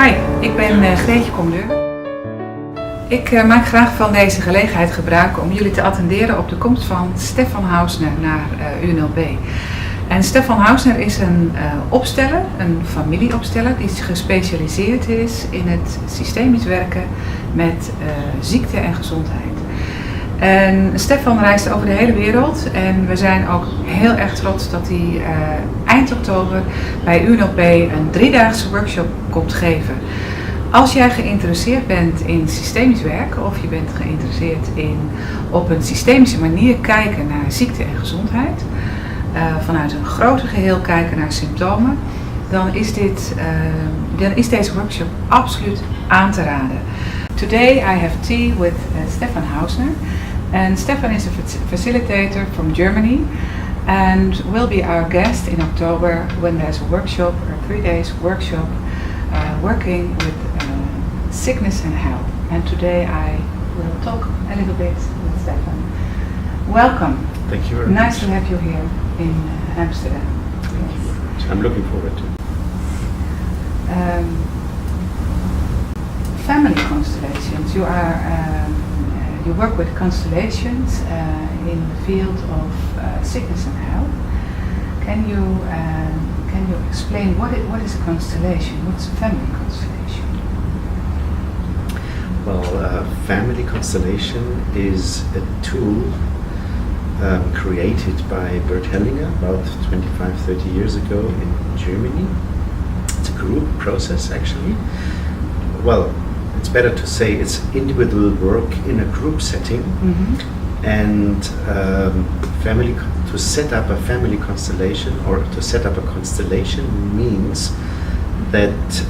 Hi, ik ben Greetje Commandeur. Ik maak graag van deze gelegenheid gebruik om jullie te attenderen op de komst van Stephan Hausner naar UNLP. En Stephan Hausner is een opsteller, een familieopsteller die gespecialiseerd is in het systemisch werken met ziekte en gezondheid. En Stephan reist over de hele wereld en we zijn ook heel erg trots dat hij eind oktober bij UNLP een 3-daagse workshop komt geven. Als jij geïnteresseerd bent in systemisch werken of je bent geïnteresseerd in op een systemische manier kijken naar ziekte en gezondheid, vanuit een groter geheel kijken naar symptomen, dan is deze workshop absoluut aan te raden. Today I have tea with Stephan Hausner. And Stephan is a facilitator from Germany and will be our guest in October when there's a workshop, a 3 days workshop, working with sickness and health. And today I will talk a little bit with Stephan. Welcome. Thank you very much. Nice to have you here in Amsterdam. Thank you very much. I'm looking forward to it. Family constellations. You work with constellations in the field of sickness and health. Can you explain what is a constellation? What's a family constellation? Well, family constellation is a tool created by Bert Hellinger about 25-30 years ago in Germany. It's a group process actually. Well, it's better to say it's individual work in a group setting, and to set up a family constellation or to set up a constellation means that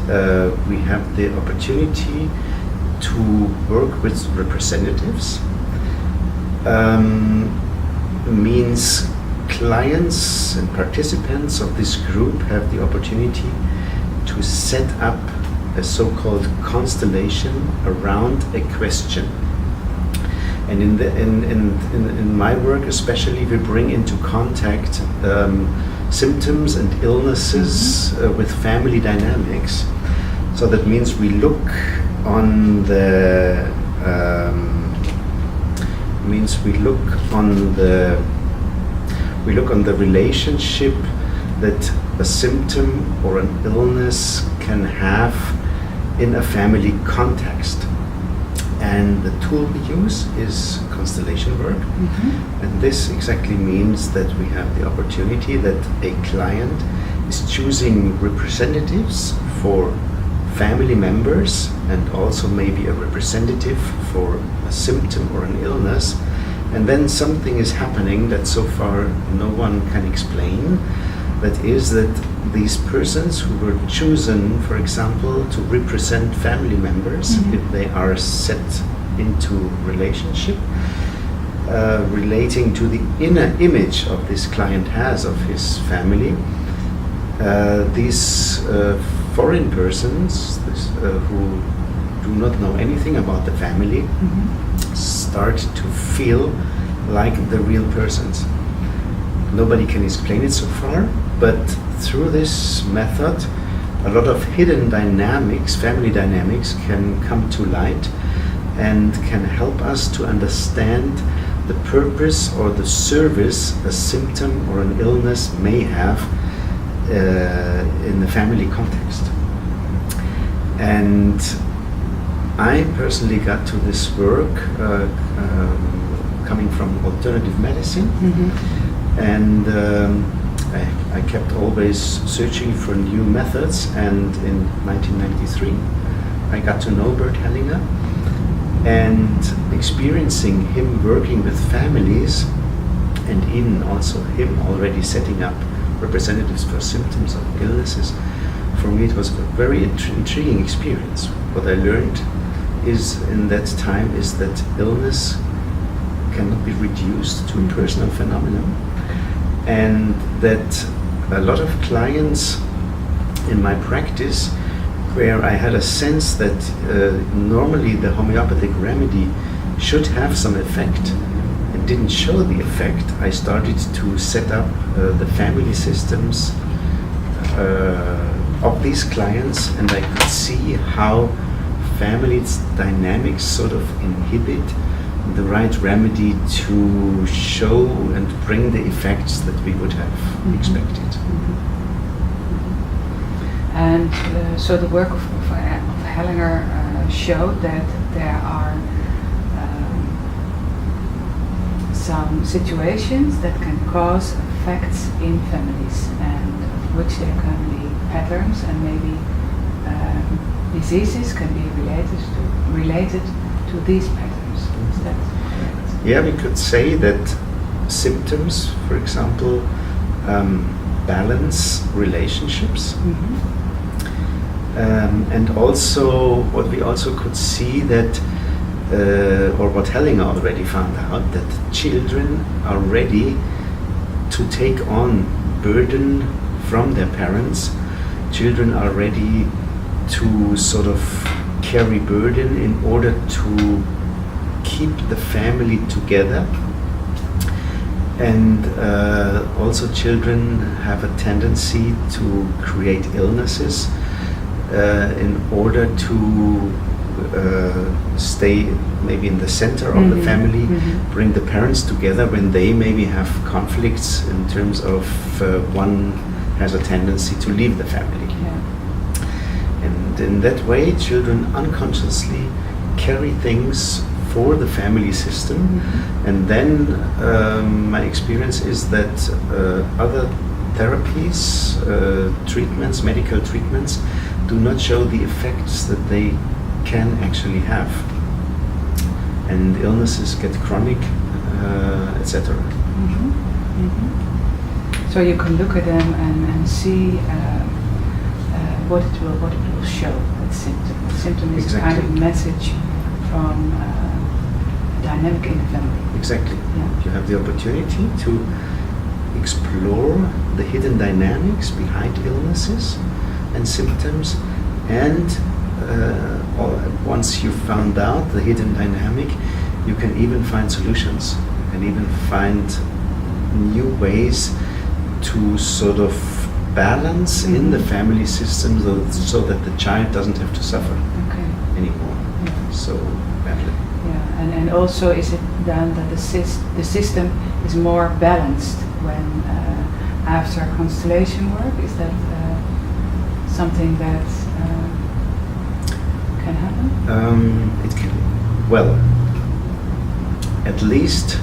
we have the opportunity to work with representatives. Means clients and participants of this group have the opportunity to set up a so-called constellation around a question. And in my work especially, we bring into contact symptoms and illnesses with family dynamics. So that means we look on the relationship that a symptom or an illness can have in a family context. And the tool we use is constellation work. And this exactly means that we have the opportunity that a client is choosing representatives for family members and also maybe a representative for a symptom or an illness. And then something is happening that so far no one can explain. That is that these persons who were chosen, for example, to represent family members, if they are set into relationship, relating to the inner image of this client has of his family, these foreign persons who do not know anything about the family start to feel like the real persons. Nobody can explain it so far, but through this method, a lot of hidden dynamics, family dynamics, can come to light and can help us to understand the purpose or the service a symptom or an illness may have in the family context. And I personally got to this work coming from alternative medicine. And I kept always searching for new methods, and in 1993 I got to know Bert Hellinger, and experiencing him working with families and even also him already setting up representatives for symptoms of illnesses, for me it was a very intriguing experience. What I learned is in that time is that illness cannot be reduced to a personal phenomenon. And that a lot of clients in my practice, where I had a sense that normally the homeopathic remedy should have some effect and didn't show the effect, I started to set up the family systems of these clients, and I could see how family dynamics sort of inhibit the right remedy to show and bring the effects that we would have expected. And so the work of Hellinger showed that there are some situations that can cause effects in families, and which there can be patterns, and maybe diseases can be related to these patterns. Is that correct? Yeah, we could say that symptoms, for example, balance relationships. And also, what we also could see that, or what Hellinger already found out, that children are ready to take on burden from their parents. Children are ready to sort of carry burden in order to keep the family together. And also children have a tendency to create illnesses in order to stay maybe in the center of the family, bring the parents together when they maybe have conflicts in terms of one has a tendency to leave the family. And in that way, children unconsciously carry things for the family system. And then my experience is that other therapies, treatments, medical treatments, do not show the effects that they can actually have, and illnesses get chronic, etc. So you can look at them and see what it will show. That symptom. The symptom is a kind of message from a dynamic in the family. Exactly. Yeah. You have the opportunity to explore the hidden dynamics behind illnesses and symptoms, and once you've found out the hidden dynamic, you can even find solutions. You can even find new ways to sort of balance in the family system so that the child doesn't have to suffer anymore so badly. Yeah, and also is it then that the system is more balanced when after constellation work? Is that something that can happen? It can. Well, at least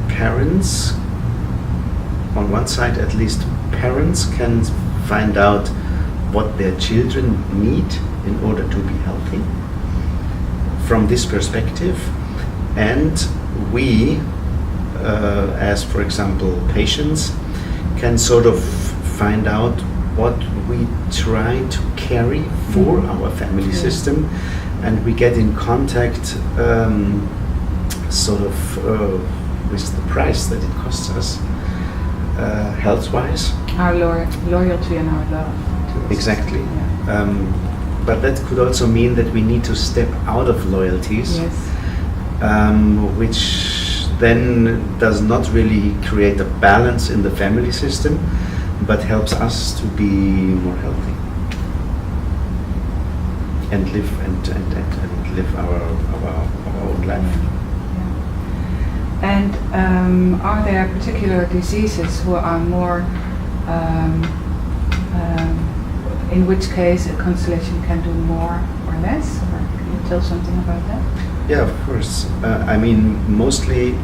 parents, on one side, at least parents can find out what their children need in order to be healthy from this perspective, and we, as for example patients, can sort of find out what we try to carry for our family system, and we get in contact sort of with the price that it costs us health-wise. Our loyalty and our love. Exactly. But that could also mean that we need to step out of loyalties, which then does not really create a balance in the family system, but helps us to be more healthy and live and live our own life. And are there particular diseases who are more, in which case a constellation can do more or less? Or can you tell something about that? Yeah, of course. I mean, mostly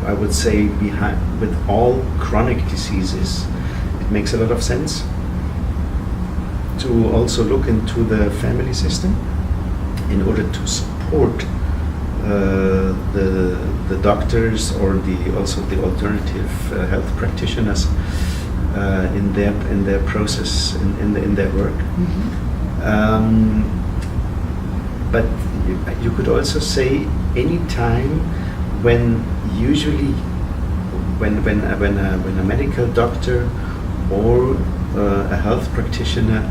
I would say with all chronic diseases, it makes a lot of sense to also look into the family system in order to support the doctors or also the alternative health practitioners in their process, in their work. But you could also say any time when usually when a medical doctor or a health practitioner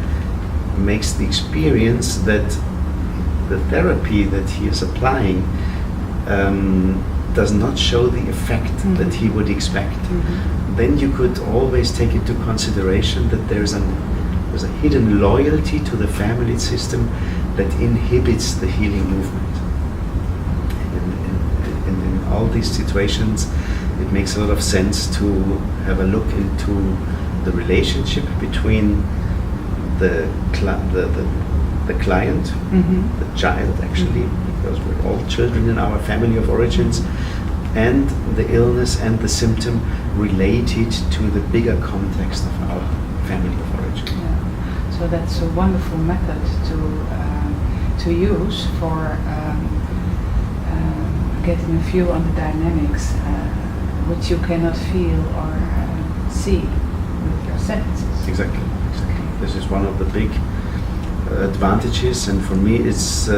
makes the experience that the therapy that he is applying does not show the effect that he would expect, then you could always take into consideration that there's a hidden loyalty to the family system that inhibits the healing movement. And in all these situations, it makes a lot of sense to have a look into the relationship between the client, the child actually, because we're all children in our family of origins, and the illness and the symptom related to the bigger context of our family of origin. Yeah. So that's a wonderful method to use for getting a view on the dynamics which you cannot feel or see with your senses. Exactly. This is one of the big advantages, and for me it's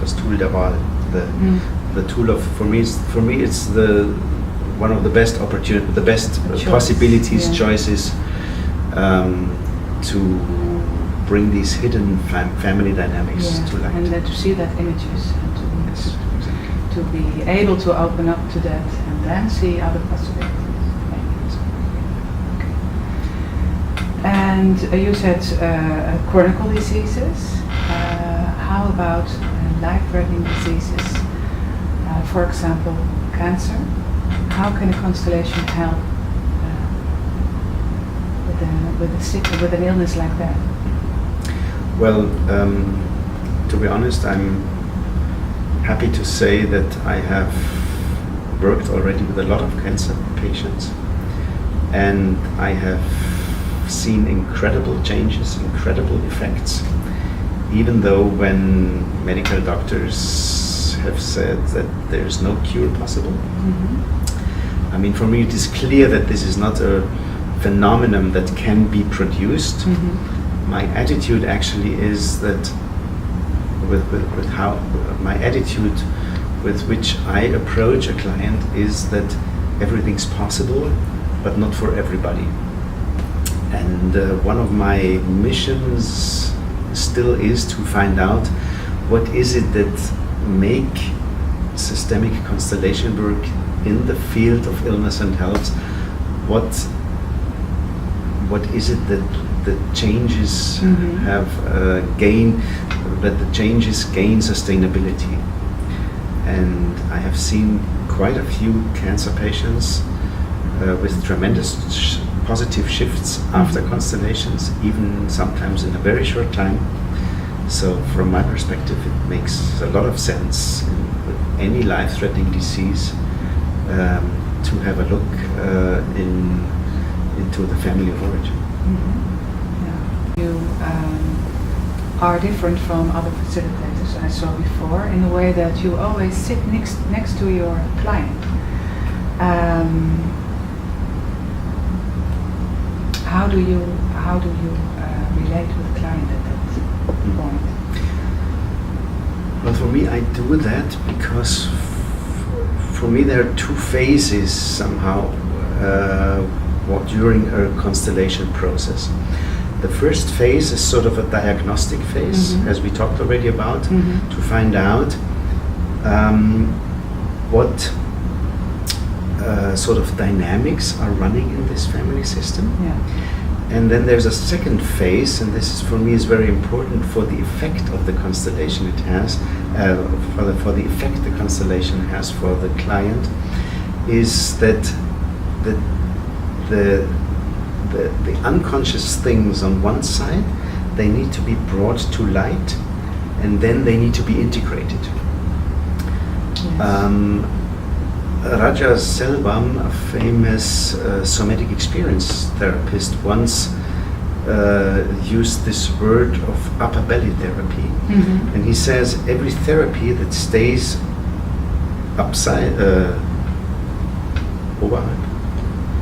das Tool der Wahl. The tool of for me it's the one of the best possibilities, choices to bring these hidden family dynamics to light. And then to see that images and to be able to open up to that and then see other possibilities. Okay. And you said chronic diseases. How about life-threatening diseases? For example, cancer. How can a constellation help with an illness like that? Well, to be honest, I'm happy to say that I have worked already with a lot of cancer patients, and I have seen incredible changes, incredible effects, even though when medical doctors have said that there's no cure possible. I mean, for me it is clear that this is not a phenomenon that can be produced. My attitude actually is that with how my attitude with which I approach a client is that everything's possible, but not for everybody. And one of my missions still is to find out what is it that make systemic constellation work in the field of illness and health. What is it that the changes have gain sustainability? And I have seen quite a few cancer patients with tremendous positive shifts after constellations, even sometimes in a very short time. So from my perspective, it makes a lot of sense with any life-threatening disease to have a look into the family of origin. You are different from other facilitators I saw before in the way that you always sit next to your client. How do you relate with the client at that point? Well, for me, I do that because for me there are two phases somehow during a constellation process. The first phase is sort of a diagnostic phase, as we talked already about, to find out what sort of dynamics are running in this family system. And then there's a second phase, and this is for me is very important for the effect of the constellation it has, for the effect the constellation has for the client, is that the unconscious things on one side, they need to be brought to light, and then they need to be integrated. Raja Selvam, a famous somatic experience therapist, once used this word of upper belly therapy, and he says every therapy that stays upside,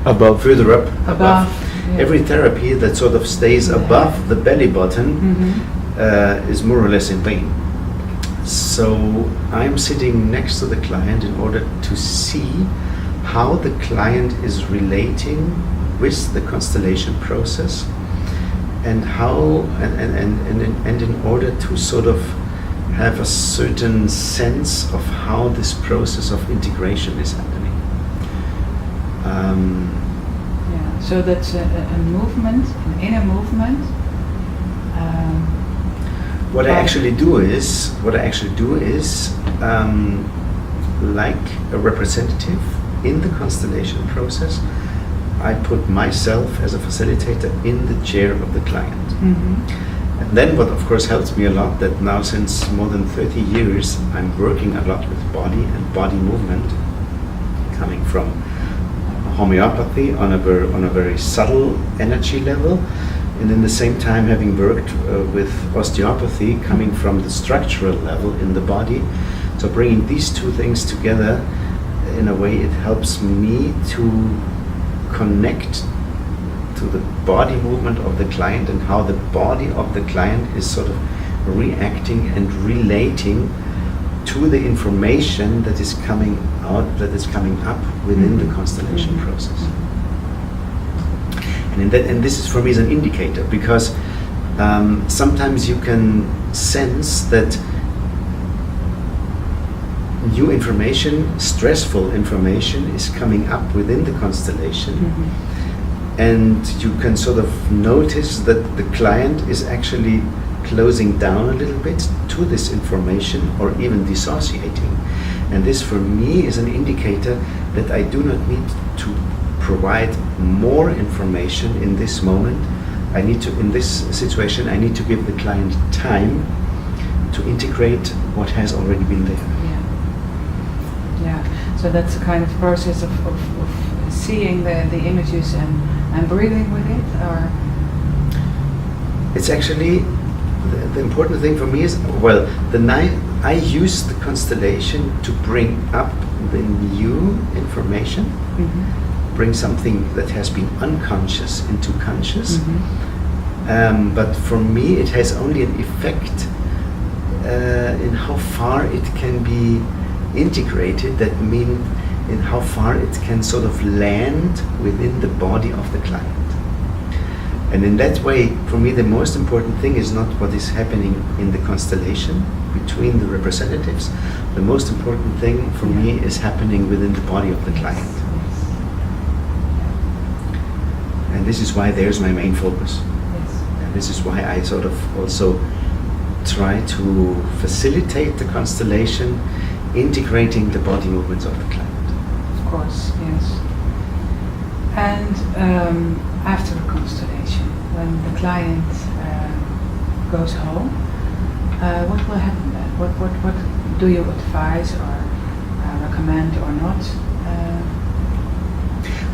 above, further up, above. Every therapy that sort of stays above the belly button is more or less in vain. So I'm sitting next to the client in order to see how the client is relating with the constellation process, and how and in order to sort of have a certain sense of how this process of integration is happening. So that's a movement, an inner movement. What I actually do is, like a representative in the constellation process, I put myself as a facilitator in the chair of the client. Mm-hmm. And then what of course helps me a lot, that now since more than 30 years I'm working a lot with body and body movement, coming from homeopathy on a very subtle energy level, and in the same time having worked with osteopathy coming from the structural level in the body. So bringing these two things together, in a way it helps me to connect to the body movement of the client and how the body of the client is sort of reacting and relating to the information that is coming out, that is coming up within the constellation process. And this is for me is an indicator, because sometimes you can sense that new information, stressful information is coming up within the constellation, and you can sort of notice that the client is actually closing down a little bit to this information or even dissociating. And this for me is an indicator that I do not need to provide more information in this moment. I need to, in this situation, I need to give the client time to integrate what has already been there. Yeah, so that's a kind of process of seeing the images and breathing with it, or? It's actually, the important thing for me is, well, I use the constellation to bring up the new information, bring something that has been unconscious into conscious. But for me it has only an effect in how far it can be integrated, that means in how far it can sort of land within the body of the client. And in that way, for me, the most important thing is not what is happening in the constellation between the representatives. The most important thing for me is happening within the body of the client. And this is why there's my main focus. And this is why I sort of also try to facilitate the constellation, integrating the body movements of the client. Of course, yes. And after a constellation, when the client goes home, what will happen then? What do you advise or recommend or not?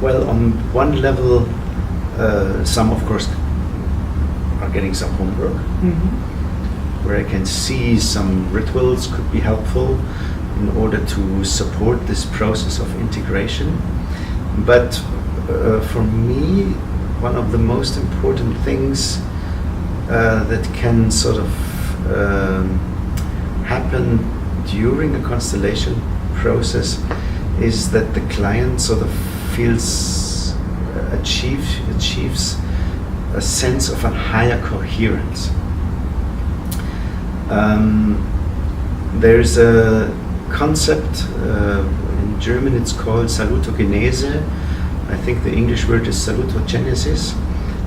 Well, on one level, some of course are getting some homework, where I can see some rituals could be helpful in order to support this process of integration. But for me, one of the most important things that can sort of happen during a constellation process is that the client sort of feels, achieves a sense of a higher coherence. There's a concept, in German it's called salutogenese. I think the English word is salutogenesis.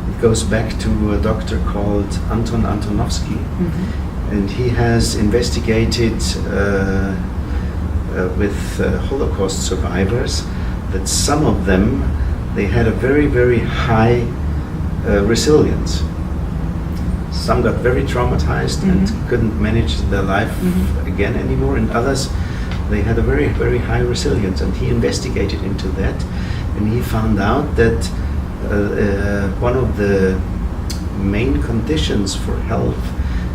It goes back to a doctor called Anton Antonovsky, and he has investigated with Holocaust survivors that some of them, they had a very, very high resilience. Some got very traumatized and couldn't manage their life again anymore, and others, they had a very, very high resilience. And he investigated into that, and he found out that one of the main conditions for health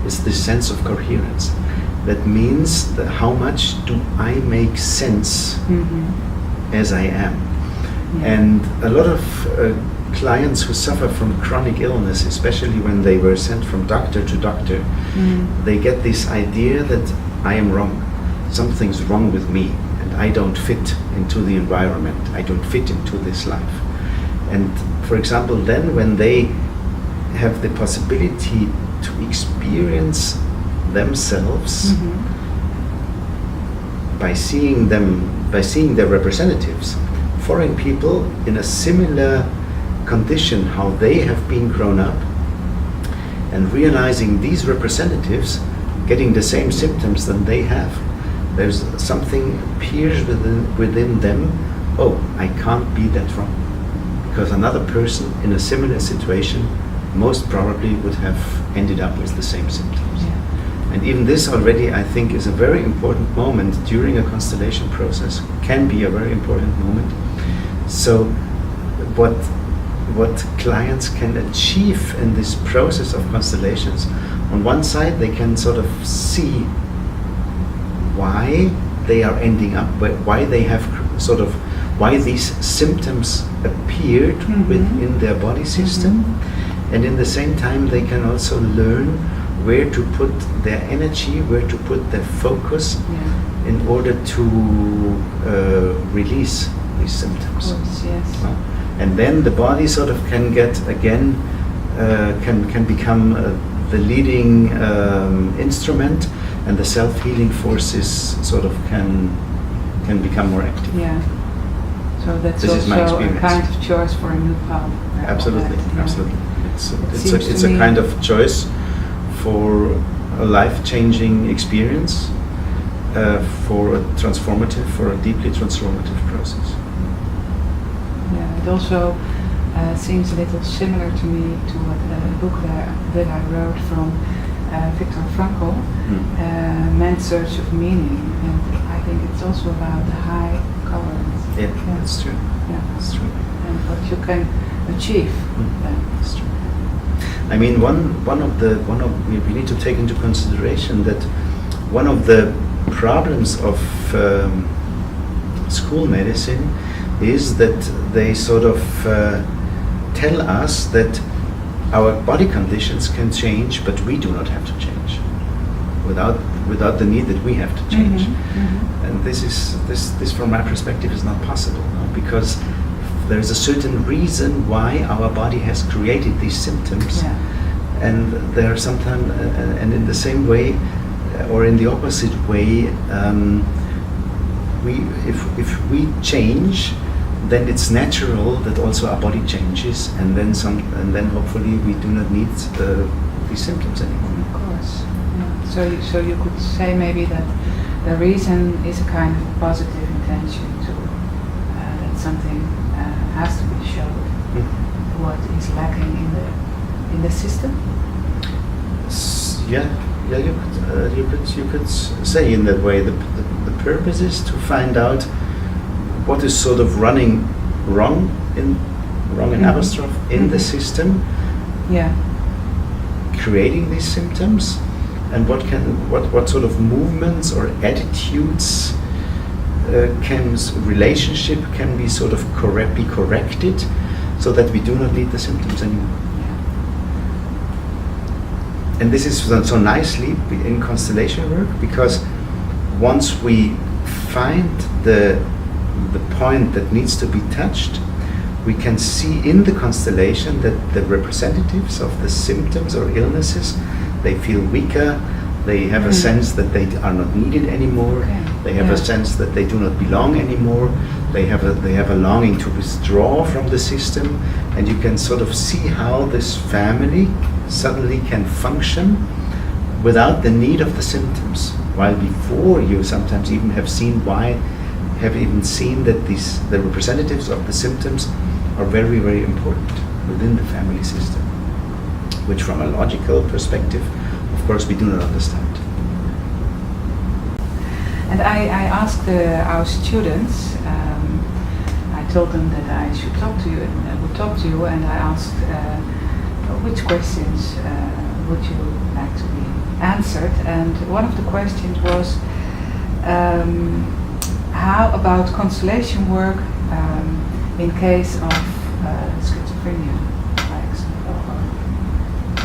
is the sense of coherence. That means that how much do I make sense as I am? And a lot of clients who suffer from chronic illness, especially when they were sent from doctor to doctor, they get this idea that I am wrong. Something's wrong with me, and I don't fit into the environment. I don't fit into this life. And for example, then when they have the possibility to experience themselves by seeing their representatives, foreign people in a similar condition, how they have been grown up, and realizing these representatives getting the same symptoms than they have. There's something appears within them, oh, I can't be that wrong. Because another person in a similar situation most probably would have ended up with the same symptoms. Yeah. And even this already, I think, is a very important moment during a constellation process, can be a very important moment. So what clients can achieve in this process of constellations, on one side they can sort of see why they are ending up, why they have why these symptoms appeared within their body system, and in the same time they can also learn where to put their energy, where to put their focus in order to release these symptoms. Of course, yes. And then the body sort of can get again, can become the leading instrument, and the self-healing forces sort of can become more active. Yeah. So that's This is my also a experience. kind of choice for a new path. Absolutely, Yeah. absolutely. seems It's to a me- kind of choice for a life-changing experience, for a deeply transformative process. Yeah, it also seems a little similar to me to what a book that I wrote from Viktor Frankl, Man's Search of Meaning, and I think it's also about the high current. Yeah, that's true. Yeah, That's true. and what you can achieve. then. That's true. I mean, we need to take into consideration that one of the problems of school medicine is that they sort of tell us that our body conditions can change, but we do not have to change, without the need that we have to change. And this from my perspective is not possible, no? Because there is a certain reason why our body has created these symptoms, and there are sometimes, and in the same way, or in the opposite way, if we change, then it's natural that also our body changes, and then hopefully we do not need these symptoms anymore. Of course. Yeah. So you could say maybe that the reason is a kind of positive intention to that something has to be shown. What is lacking in the system? You could say in that way. The purpose is to find out what is sort of running wrong in apostrophe in the system, creating these symptoms, and what sort of movements or attitudes relationship can be sort of be corrected, so that we do not need the symptoms anymore. And this is done so nicely in constellation work, because once we find the point that needs to be touched, we can see in the constellation that the representatives of the symptoms or illnesses, they feel weaker, they have a sense that they are not needed anymore, they have a sense that they do not belong anymore, they have a longing to withdraw from the system, and you can sort of see how this family suddenly can function without the need of the symptoms, while before you sometimes even have seen that the representatives of the symptoms are very, very important within the family system, which from a logical perspective, of course, we do not understand. And I asked our students, I told them that I should talk to you and I would talk to you, and I asked which questions would you like to be answered, and one of the questions was how about constellation work in case of schizophrenia, for example, or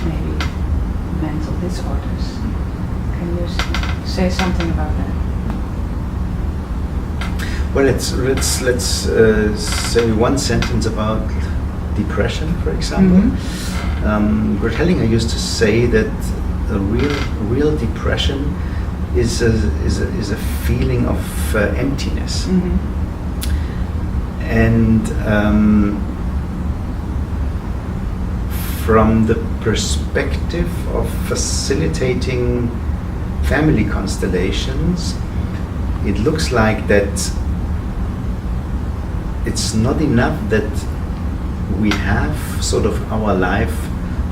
maybe mental disorders. Can you say something about that? Well, let's say one sentence about depression, for example. Bertellinger used to say that a real depression is a feeling of emptiness. Mm-hmm. And from the perspective of facilitating family constellations, it looks like that it's not enough that we have sort of our life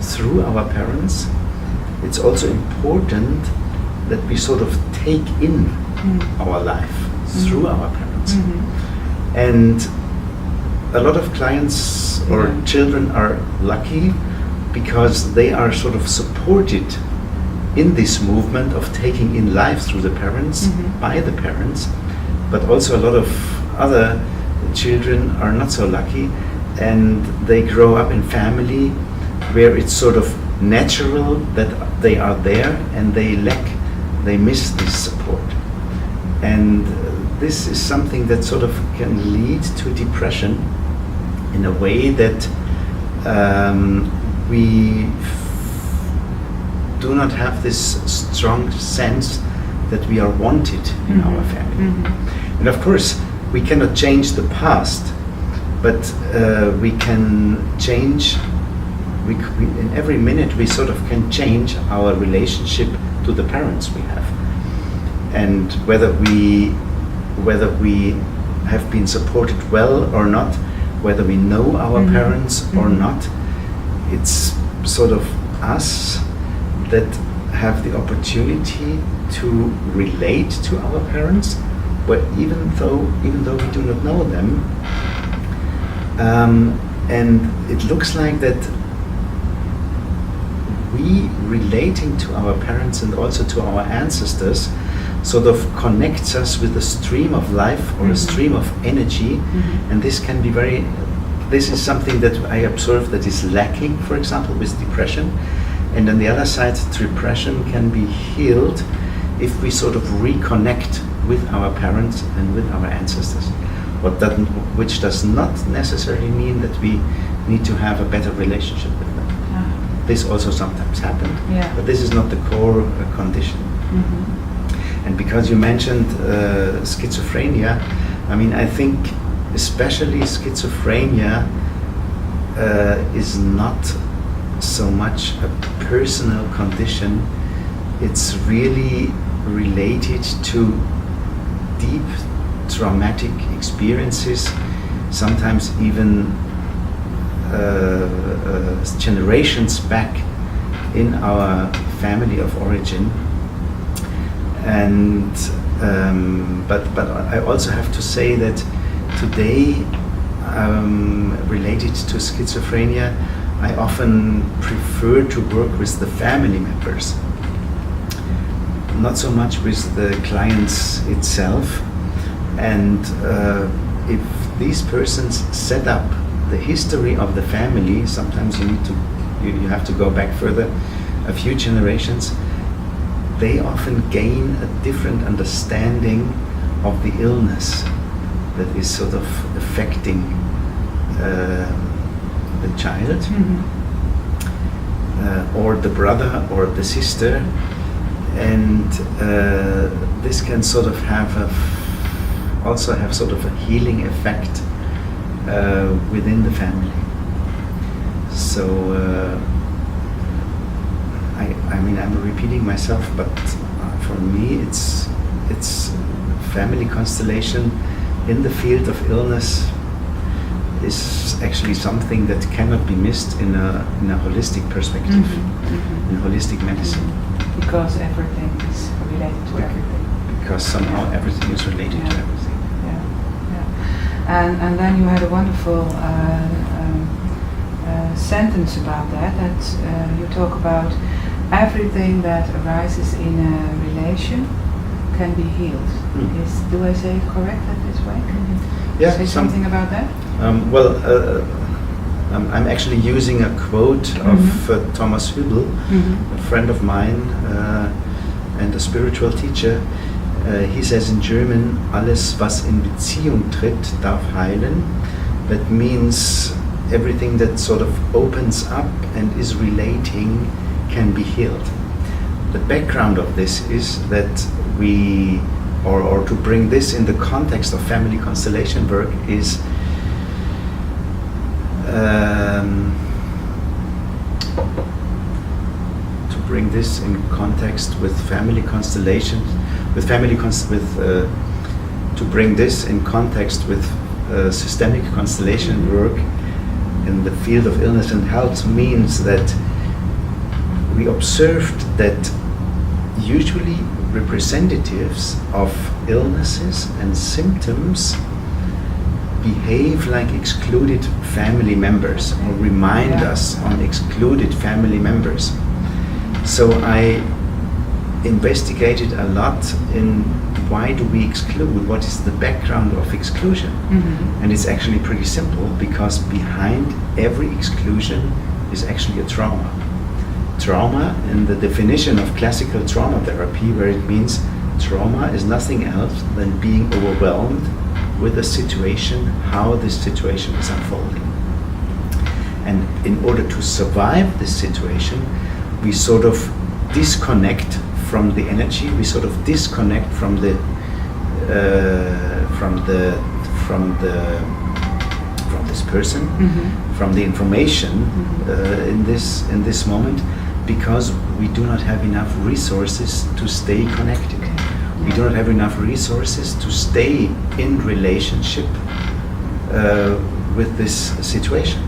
through our parents. It's also important that we sort of take in our life through our parents. Mm-hmm. And a lot of clients or children are lucky because they are sort of supported in this movement of taking in life through the parents, by the parents, but also a lot of other children are not so lucky and they grow up in family where it's sort of natural that they are there and they miss this support. And this is something that sort of can lead to depression in a way that we do not have this strong sense that we are wanted in our family. And of course, we cannot change the past, but we can change, in every minute we sort of can change our relationship to the parents we have. And whether we have been supported well or not, whether we know our parents or not, it's sort of us that have the opportunity to relate to our parents, but even though we do not know them. And it looks like that we relating to our parents and also to our ancestors sort of connects us with a stream of life or a stream of energy, and this is something that I observe that is lacking, for example, with depression. And on the other side, depression can be healed if we sort of reconnect with our parents and with our ancestors. Which does not necessarily mean that we need to have a better relationship with them. This also sometimes happens, but this is not the core condition. And because you mentioned schizophrenia, I mean, I think especially schizophrenia is not so much a personal condition. It's really related to deep traumatic experiences, sometimes even generations back in our family of origin. And but I also have to say that today, related to schizophrenia, I often prefer to work with the family members, not so much with the clients itself. And if these persons set up the history of the family, sometimes you have to go back further, a few generations. They often gain a different understanding of the illness that is sort of affecting the child, or the brother or the sister, and this can sort of also have sort of a healing effect within the family. So I mean, I'm repeating myself, but for me it's family constellation in the field of illness is actually something that cannot be missed in a holistic perspective, in holistic medicine. Because everything is related to everything. Because somehow everything is related to everything. And then you had a wonderful sentence about that you talk about everything that arises in a relation can be healed. Do I say it correct this way? Can you say something about that? I'm actually using a quote of Thomas Hübel, a friend of mine and a spiritual teacher. He says in German, alles was in Beziehung tritt, darf heilen. That means everything that sort of opens up and is relating can be healed. the background of this is that we, or to bring this in the context of family constellation work is to bring this in context with family constellations, to bring this in context with systemic constellation work in the field of illness and health means that we observed that usually representatives of illnesses and symptoms behave like excluded family members or remind us on excluded family members. So I investigated a lot in why do we exclude, what is the background of exclusion. And it's actually pretty simple, because behind every exclusion is actually a trauma. Trauma, in the definition of classical trauma therapy, where it means trauma is nothing else than being overwhelmed with a situation, how this situation is unfolding. And in order to survive this situation, we sort of disconnect from the energy, we sort of disconnect from the from this person, from the information in this moment, because we do not have enough resources to stay connected. We do not have enough resources to stay in relationship with this situation.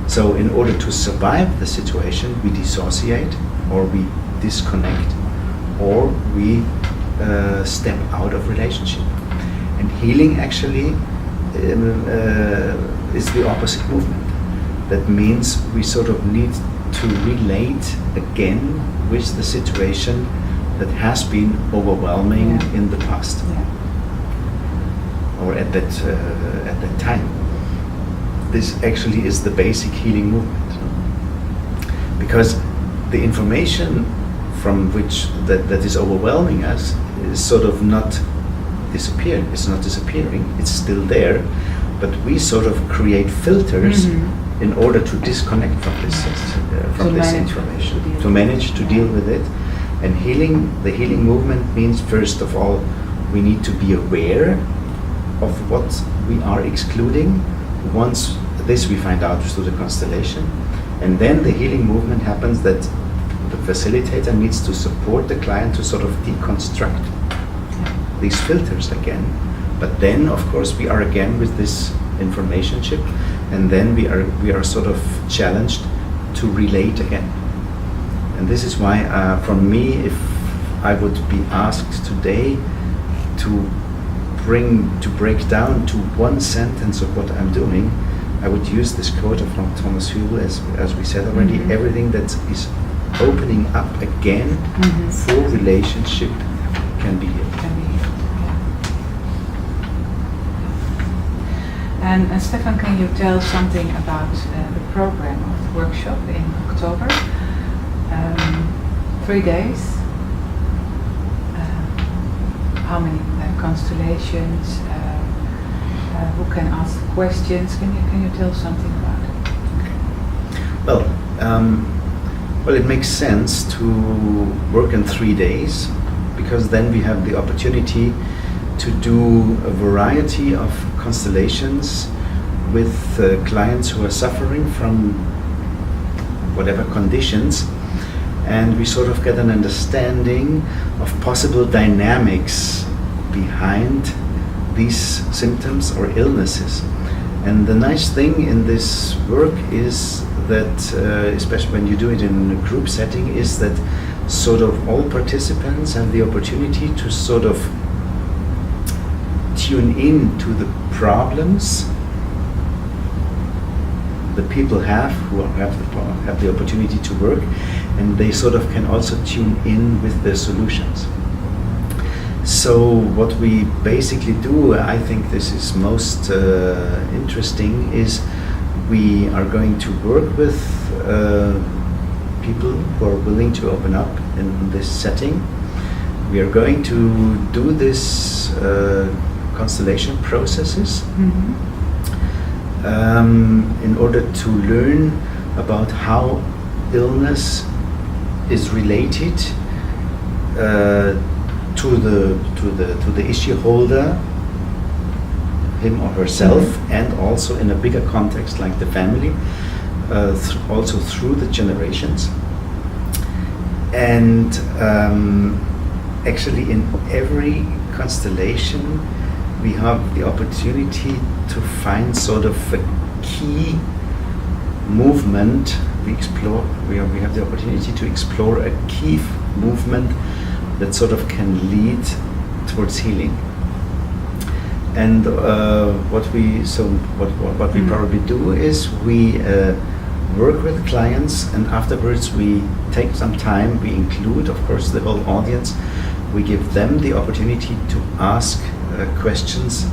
So in order to survive the situation, we dissociate, or we disconnect, or we step out of relationship. And healing actually is the opposite movement. That means we sort of need to relate again with the situation that has been overwhelming in the past, or at that time. This actually is the basic healing movement, because the information from which that is overwhelming us is sort of not disappearing. It's not disappearing. It's still there, but we sort of create filters in order to disconnect from this information, to manage to deal with it. And healing, the healing movement means, first of all, we need to be aware of what we are excluding. Once this we find out through the constellation, and then the healing movement happens that the facilitator needs to support the client to sort of deconstruct these filters again. But then, of course, we are again with this information chip, and then we are sort of challenged to relate again. And this is why, for me, if I would be asked today to break down to one sentence of what I'm doing, I would use this quote of Thomas Hübel, as we said already. Everything that is opening up again for relationship can be healed. And Stephan, can you tell something about the program of the workshop in October? 3 days. How many constellations? Who can ask questions? Can you tell something about it? Okay. Well, it makes sense to work in 3 days, because then we have the opportunity to do a variety of constellations with clients who are suffering from whatever conditions, and we sort of get an understanding of possible dynamics behind these symptoms or illnesses. And the nice thing in this work is that, especially when you do it in a group setting, is that sort of all participants have the opportunity to sort of tune in to the problems the people who have the opportunity to work, and they sort of can also tune in with their solutions. So what we basically do, I think this is most interesting, is we are going to work with people who are willing to open up in this setting. We are going to do this constellation processes in order to learn about how illness is related to the issue holder, him or herself, and also in a bigger context like the family, also through the generations. And actually in every constellation we have the opportunity to find sort of a key movement. We have the opportunity to explore a key movement that sort of can lead towards healing. And what we probably do is we work with clients, and afterwards we take some time. We include, of course, the whole audience. We give them the opportunity to ask questions,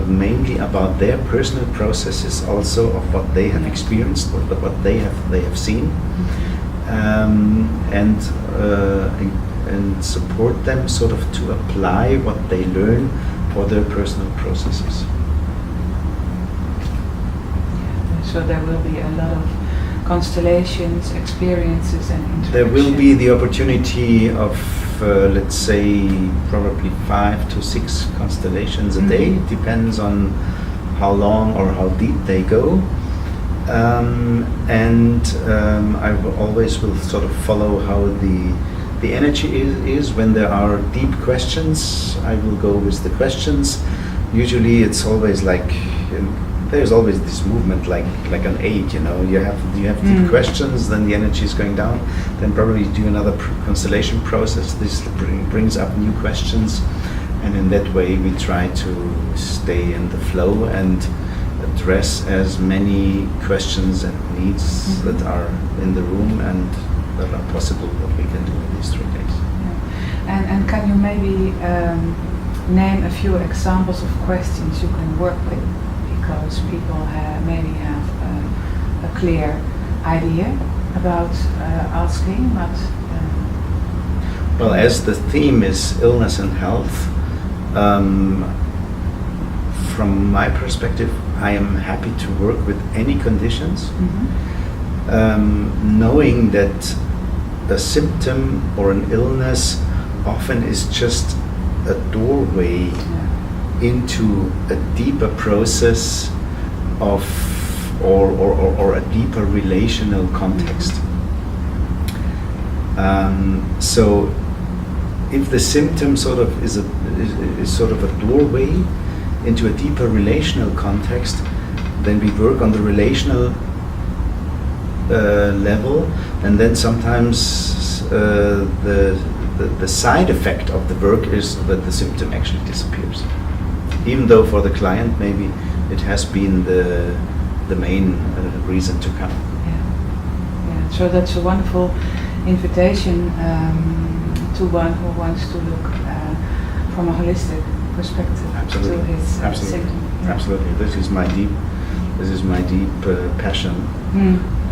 mainly about their personal processes, also of what they have experienced, what they have seen, and support them sort of to apply what they learn for their personal processes. So there will be a lot of constellations, experiences, and interaction. There will be the opportunity of, let's say, probably 5 to 6 constellations a day. It depends on how long or how deep they go. I always will sort of follow how the energy is. When there are deep questions, I will go with the questions. Usually it's always like, there's always this movement like an 8, you know. You have deep questions, then the energy is going down, then probably do another constellation process. This brings up new questions, and in that way we try to stay in the flow and address as many questions and needs that are in the room and that are possible what we can do in these 3 days. Yeah. And can you maybe name a few examples of questions you can work with? Because people maybe have a clear idea about asking, but... Well, as the theme is illness and health, from my perspective, I am happy to work with any conditions, knowing that a symptom or an illness often is just a doorway into a deeper process of or a deeper relational context. So if the symptom sort of is sort of a doorway into a deeper relational context, then we work on the relational level, and then sometimes the side effect of the work is that the symptom actually disappears, even though for the client maybe it has been the main reason to come. Yeah. So that's a wonderful invitation to one who wants to look from a holistic perspective to his symptom. Yeah. Absolutely. This is my deep passion,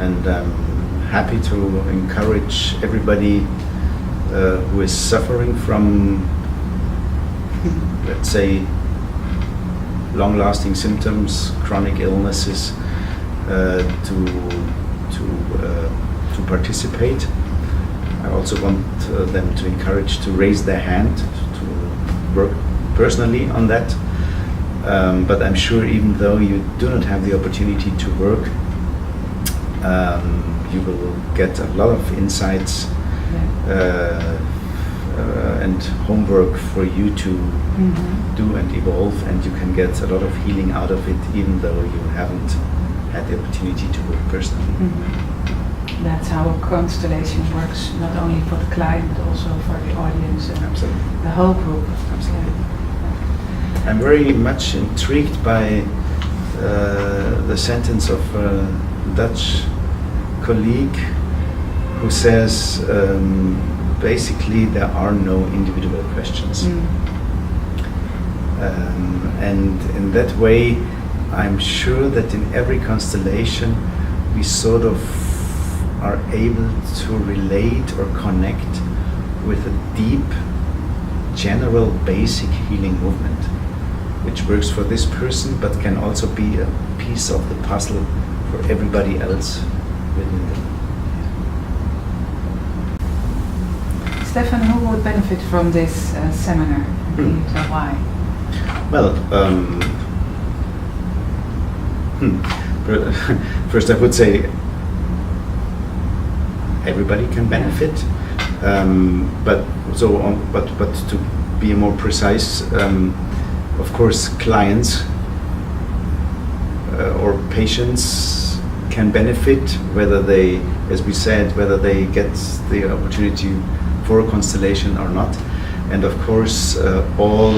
and I'm happy to encourage everybody who is suffering from, let's say, long-lasting symptoms, chronic illnesses, to participate. I also want them to encourage to raise their hand to work personally on that. But I'm sure even though you do not have the opportunity to work, you will get a lot of insights and homework for you to do and evolve, and you can get a lot of healing out of it even though you haven't had the opportunity to work personally. That's how a constellation works, not only for the client but also for the audience and the whole group. Absolutely. I'm very much intrigued by the sentence of a Dutch colleague who says basically there are no individual questions. And in that way I'm sure that in every constellation we sort of are able to relate or connect with a deep, general, basic healing movement, which works for this person but can also be a piece of the puzzle for everybody else within them. Stephan, who would benefit from this seminar? Can you tell why? Well, first I would say everybody can benefit, but to be more precise, of course, clients or patients can benefit, whether they, as we said, whether they get the opportunity for a constellation or not. And of course, all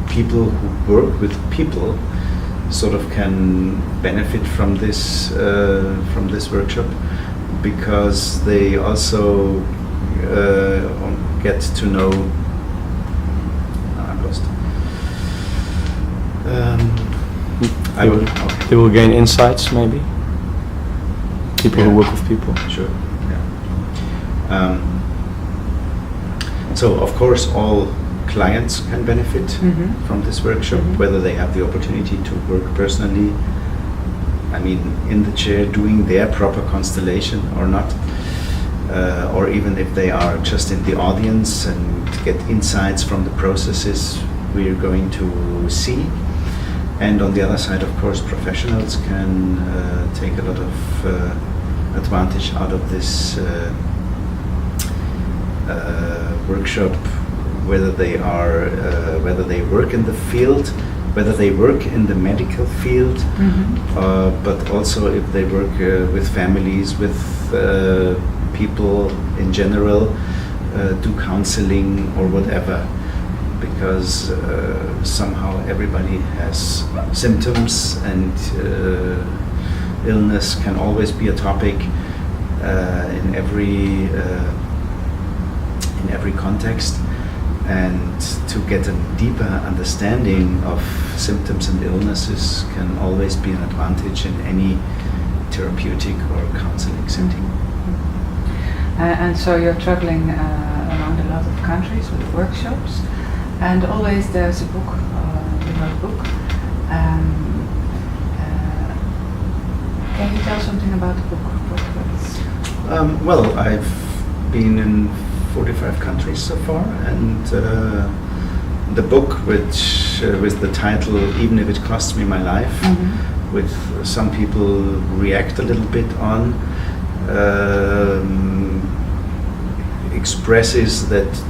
people who work with people sort of can benefit from this workshop, because they also get to know. I'm lost. They will gain insights, maybe. People who work with people. Sure. Yeah. So of course, all clients can benefit from this workshop, whether they have the opportunity to work personally, I mean, in the chair doing their proper constellation or not, or even if they are just in the audience and get insights from the processes we're going to see. And on the other side, of course, professionals can take a lot of advantage out of this workshop, whether they work in the field, whether they work in the medical field, but also if they work with families, with people in general, do counseling or whatever, because somehow everybody has symptoms, and illness can always be a topic in every context. And to get a deeper understanding of symptoms and illnesses can always be an advantage in any therapeutic or counseling setting. And so you're traveling around a lot of countries with workshops, and always there's a book, you wrote a book. Can you tell something about the book? Well, I've been in 45 countries so far, and the book, which with the title "Even If It Costs Me My Life," with some people react a little bit on, expresses that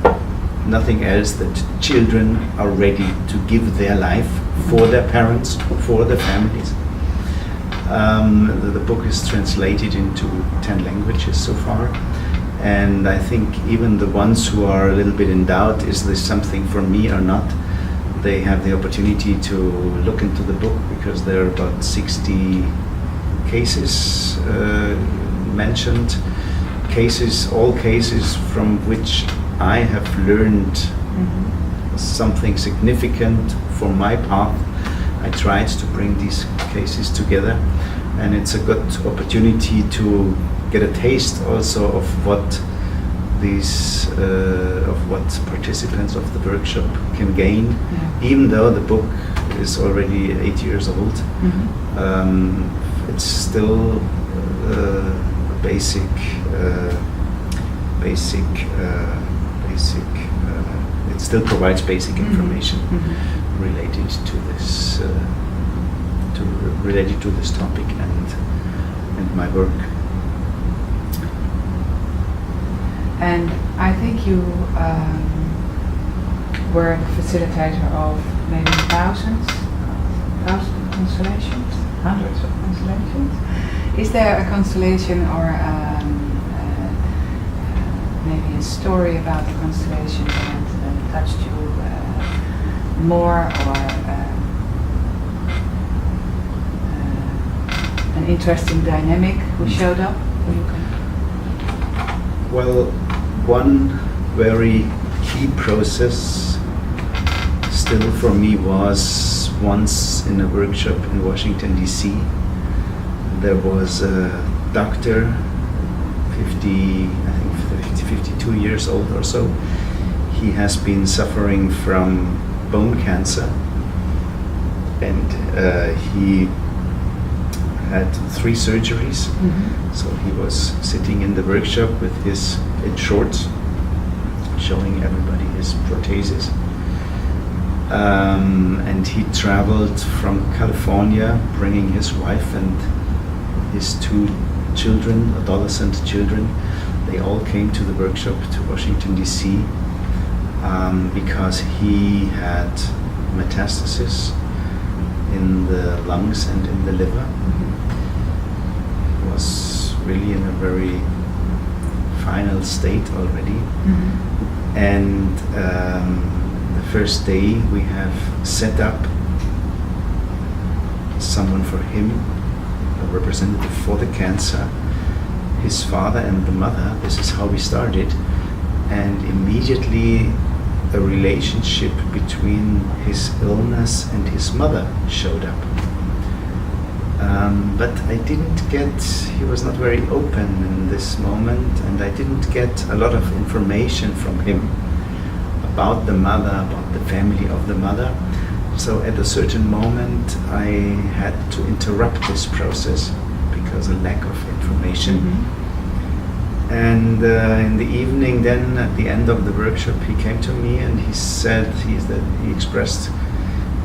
nothing else, that children are ready to give their life for their parents, for their families. The book is translated into 10 languages so far. And I think even the ones who are a little bit in doubt, is this something for me or not, they have the opportunity to look into the book, because there are about 60 cases mentioned, all cases from which I have learned something significant for my path. I tried to bring these cases together, and it's a good opportunity to get a taste also of what participants of the workshop can gain, even though the book is already 8 years old. It's still it still provides basic information related to this topic and my work. And I think you were the facilitator of maybe thousands of constellations, hundreds of constellations. Is there a constellation or maybe a story about the constellation that touched you more, or an interesting dynamic who showed up? Well, one very key process still for me was once in a workshop in Washington, D.C. There was a doctor, 52 years old or so. He has been suffering from bone cancer, and he had 3 surgeries. So he was sitting in the workshop with his in shorts, showing everybody his prosthesis. And he traveled from California, bringing his wife and his 2 children, adolescent children. They all came to the workshop to Washington DC because he had metastasis in the lungs and in the liver. He was really in a very final state already. And the first day we have set up someone for him, a representative for the cancer, his father and the mother. This is how we started, and immediately a relationship between his illness and his mother showed up. But I didn't get, he was not very open in this moment, and I didn't get a lot of information from him about the mother, about the family of the mother. So at a certain moment I had to interrupt this process because of lack of information. And in the evening then, at the end of the workshop, he came to me and he said he expressed,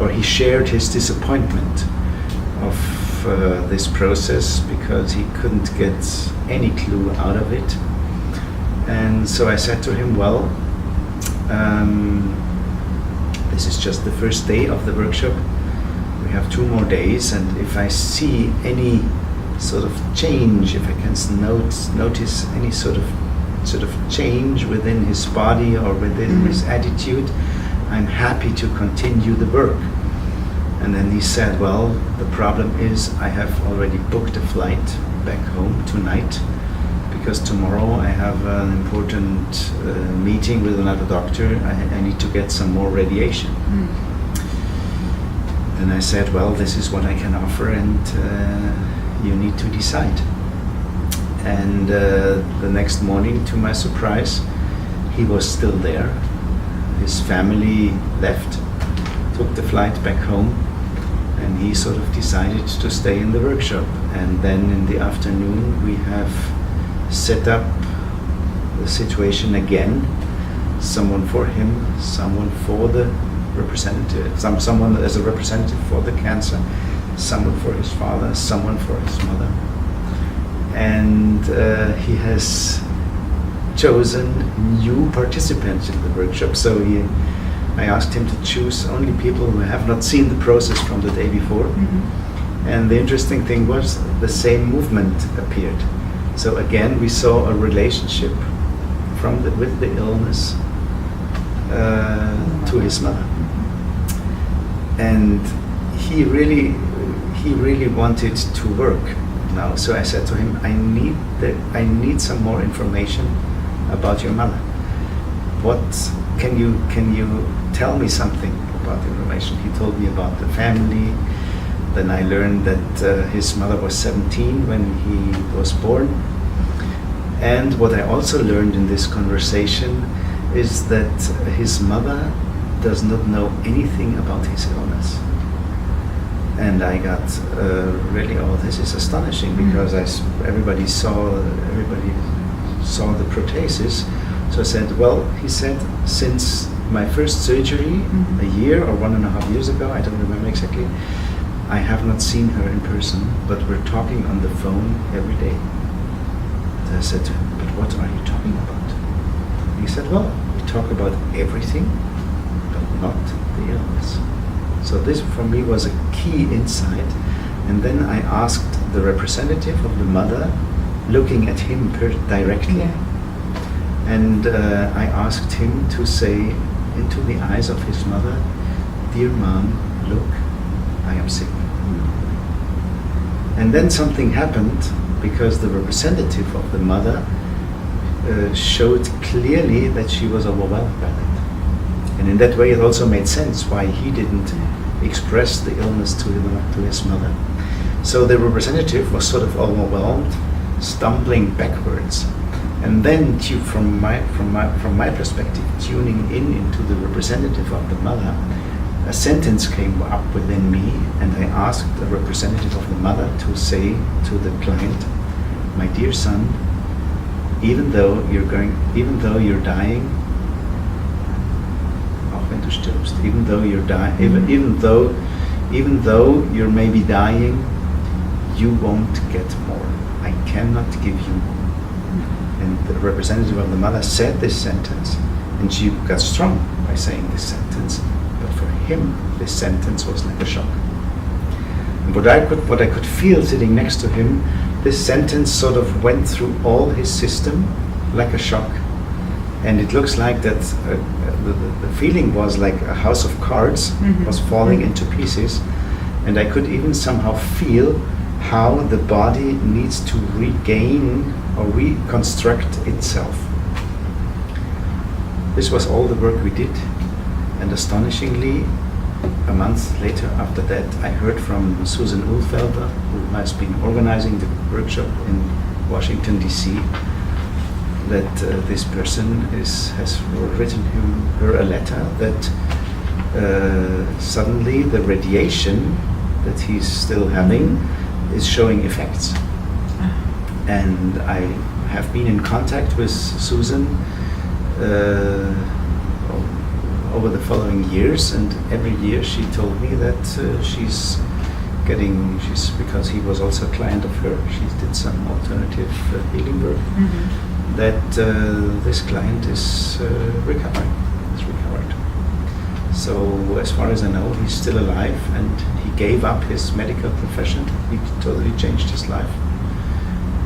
or he shared his disappointment of this process because he couldn't get any clue out of it. And so I said to him, well, this is just the first day of the workshop. We have 2 more days, and if I see any sort of change, if I can notice any sort of change within his body or within his attitude, I'm happy to continue the work. And then he said, well, the problem is I have already booked a flight back home tonight because tomorrow I have an important meeting with another doctor. I need to get some more radiation. Then I said, well, this is what I can offer, and you need to decide. And the next morning, to my surprise, he was still there. His family left, took the flight back home, and he sort of decided to stay in the workshop. And then in the afternoon we have set up the situation again, someone for him, someone for the representative, someone as a representative for the cancer, someone for his father, someone for his mother. And he has chosen new participants in the workshop. So I asked him to choose only people who have not seen the process from the day before. And the interesting thing was the same movement appeared. So again, we saw a relationship with the illness to his mother. And he really wanted to work now. So I said to him, I need some more information about your mother. What can you tell me something about the information? He told me about the family. Then I learned that his mother was 17 when he was born. And what I also learned in this conversation is that his mother does not know anything about his illness. And I got really, this is astonishing, because everybody saw the prosthesis. So I said, well, he said, since my first surgery a year or 1.5 years ago, I don't remember exactly, I have not seen her in person, but we're talking on the phone every day. So I said to him, but what are you talking about? And he said, well, we talk about everything, but not the illness. So this for me was a key insight. And then I asked the representative of the mother, looking at him directly. Yeah. And I asked him to say into the eyes of his mother, dear mom, look, I am sick. And then something happened, because the representative of the mother showed clearly that she was overwhelmed by that. And in that way it also made sense why he didn't express the illness to his mother. So the representative was sort of overwhelmed, stumbling backwards. And then from my perspective, tuning into the representative of the mother, a sentence came up within me, and I asked the representative of the mother to say to the client, my dear son, even though you're dying, du stirbst. Even though you're dying, even though you're maybe dying, you won't get more. I cannot give you more. And the representative of the mother said this sentence, and she got strong by saying this sentence. But for him, this sentence was like a shock. And what I could feel sitting next to him, this sentence sort of went through all his system like a shock. And it looks like that the feeling was like a house of cards was falling into pieces. And I could even somehow feel how the body needs to regain or reconstruct itself. This was all the work we did. And astonishingly, a month later after that, I heard from Susan Ulfelder, who has been organizing the workshop in Washington, D.C., that this person has written her a letter that suddenly the radiation that he's still having is showing effects. And I have been in contact with Susan over the following years, and every year she told me that she's because he was also a client of her, she did some alternative healing work, that this client is recovered. So as far as I know, he's still alive, and he gave up his medical profession. He totally changed his life.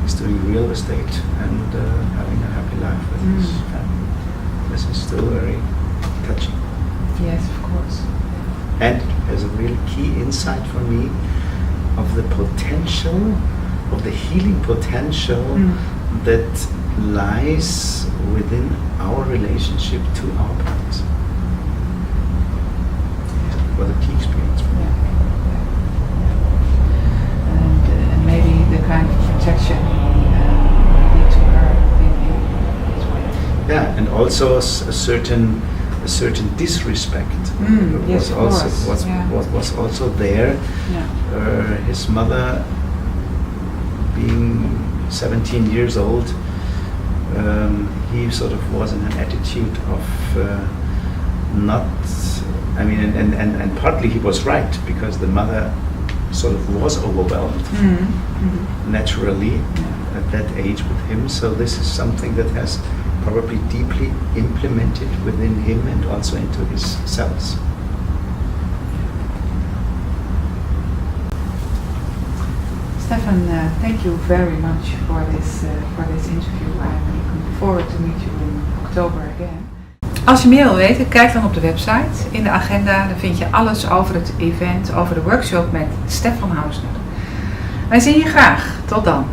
He's doing real estate and having a happy life with his family. This is still very touching. Yes, of course. And has a real key insight for me of the potential, of the healing potential that lies within our relationship to our parents. It was a key experience for me. And maybe the kind of protection did to her in this way. Yeah, and also a certain disrespect yes, was also there. Yeah. His mother, being 17 years old, he sort of was in an attitude of not. I mean, and partly he was right, because the mother sort of was overwhelmed naturally at that age with him. So this is something that has probably deeply implemented within him and also into his cells. Stephan, thank you very much for this interview. I'm looking forward to meet you in October again. Als je meer wil weten, kijk dan op de website. In de agenda daar vind je alles over het event, over de workshop met Stephan Hausner. Wij zien je graag. Tot dan.